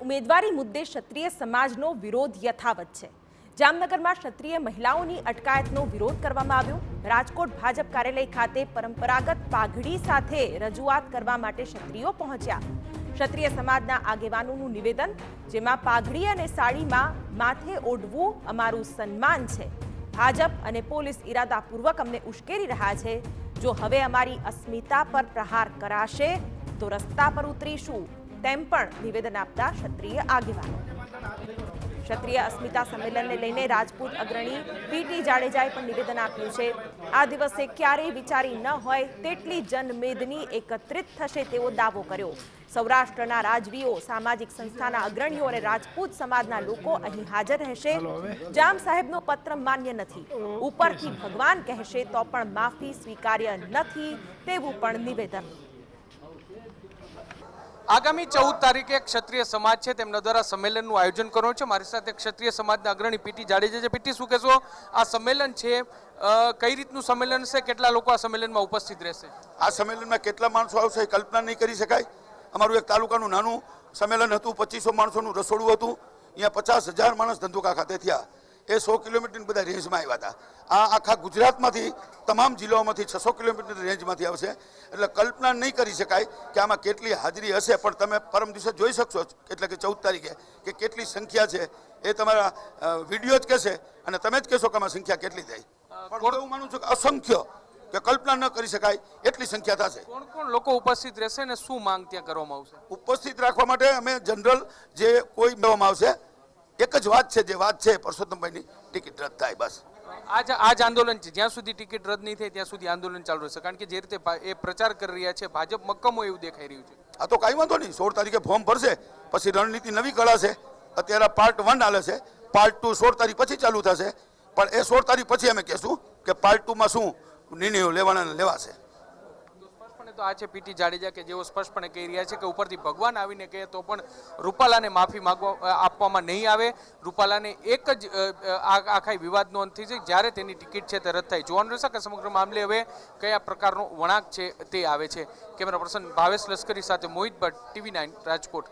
ઉમેદવારી મુદ્દે ક્ષત્રિય સમાજનો વિરોધ યથાવત છે। જામનગરમાં ક્ષત્રિય મહિલાઓની અટકાયતનો વિરોધ કરવામાં આવ્યો। રાજકોટ ભાજપ કાર્યાલય ખાતે પરંપરાગત પાઘડી સાથે રજૂઆત કરવા માટે ક્ષત્રિયો પહોંચ્યા। ક્ષત્રિય સમાજના આગેવાનોનું નિવેદન, જેમાં પાઘડી અને સાડીમાં માથે ઓઢવું અમારું સન્માન છે। ભાજપ અને પોલીસ ઇરાદાપૂર્વક અમને ઉશ્કેરી રહ્યા છે। જો હવે અમારી અસ્મિતા પર પ્રહાર કરાશે તો રસ્તા પર ઉતરીશું, તેમ પણ નિવેદન આપતા ક્ષત્રિય આગેવાનો। ક્ષત્રિય અસ્મિતા સંમેલનને લઈને રાજપૂત અગ્રણી પીટી જાડેજાએ પણ નિવેદન આપ્યું છે। આ દિવસે ક્યારેય વિચારી ન હોય તેટલી જનમેદની એકત્રિત થશે તેવો દાવો કર્યો। સૌરાષ્ટ્રના રાજવીઓ, સામાજિક સંસ્થાના અગ્રણીઓ અને રાજપૂત સમાજના લોકો અહીં હાજર રહેશે। જામ સાહેબનો પત્ર માન્ય નથી, ઉપરથી ભગવાન કહેશે તો પણ માફી સ્વીકાર્ય નથી તેવું પણ નિવેદન। આગામી 14 તારીખે ક્ષત્રિય સમાજ છે તેમના દ્વારા સંમેલનનું આયોજન કરવાનું છે। મારી સાથે ક્ષત્રિય સમાજના અગ્રણી પીટી જાડેજા છે। પીટી, શું કહેશો, આ સંમેલન છે કઈ રીતનું સંમેલન છે, કેટલા લોકો આ સંમેલનમાં ઉપસ્થિત રહેશે? આ સંમેલનમાં કેટલા માણસો આવશે કલ્પના નહીં કરી શકાય। અમારું એક તાલુકાનું નાનું સંમેલન હતું, 2500 માણસોનું રસોડું હતું। અહીંયા 50,000 માણસ ધંધુકા ખાતે થયા। એ 100 કિલોમીટરની બધા રેન્જમાં આવ્યા હતા। આ આખા ગુજરાતમાંથી તમામ જિલ્લાઓમાંથી 600 કિલોમીટર રેન્જમાંથી આવશે। એટલે કલ્પના નહીં કરી શકાય કે આમાં કેટલી હાજરી હશે, પણ તમે પરમ દિવસે જોઈ શકશો, એટલે કે 14 તારીખે કે કેટલી સંખ્યા છે એ તમારા વિડીયો જ કહેશે અને તમે જ કહેશો કે આમાં સંખ્યા કેટલી થઈ। પણ હું માનું છું કે અસંખ્ય, કે કલ્પના ન કરી શકાય એટલી સંખ્યા થશે। કોણ કોણ લોકો ઉપસ્થિત રહેશે અને શું માંગ ત્યાં કરવામાં આવશે? ઉપસ્થિત રાખવા માટે અમે જનરલ જે કોઈ મેળવવામાં આવશે, એક જ વાત છે, જે વાત છે પરસોત્તમભાઈની ટિકિટ રદ થાય, બસ। આજ આંદોલન છે, જ્યાં સુધી ટિકિટ રદ નહીં થાય ત્યાં સુધી આંદોલન ચાલુ રહેશે, કારણ કે જે રીતે એ પ્રચાર કરી રહ્યા છે ભાજપ મક્કમ હોય એવું દેખાઈ રહ્યું છે। આ તો કાંઈ વાંધો નહીં, 16 તારીખે ફોર્મ ભરશે, પછી રણનીતિ નવી કળાશે। અત્યારે પાર્ટ 1 હાલે છે, પાર્ટ 2 16 તારીખ પછી ચાલુ થશે, પણ એ 16 તારીખ પછી અમે કહેશું કે પાર્ટ 2માં શું નિર્ણયો લેવાના લેવાશે। તો આ છે પીટી જાડેજા કે જેઓ સ્પષ્ટપણે કહી રહ્યા છે કે ઉપરથી ભગવાન આવીને કહે તો પણ રૂપાલાને માફી આપવામાં નહીં આવે। રૂપાલાને એક જ આખા વિવાદનો અંત થઈ છે જ્યારે તેની ટિકિટ છે તે રદ થાય। જોવાનું રહેશે કે સમગ્ર મામલે હવે કયા પ્રકારનો વળાંક છે તે આવે છે। કેમેરા પર્સન ભાવેશ લશ્કરી સાથે મોહિત ભટ્ટ, TV9 રાજકોટ।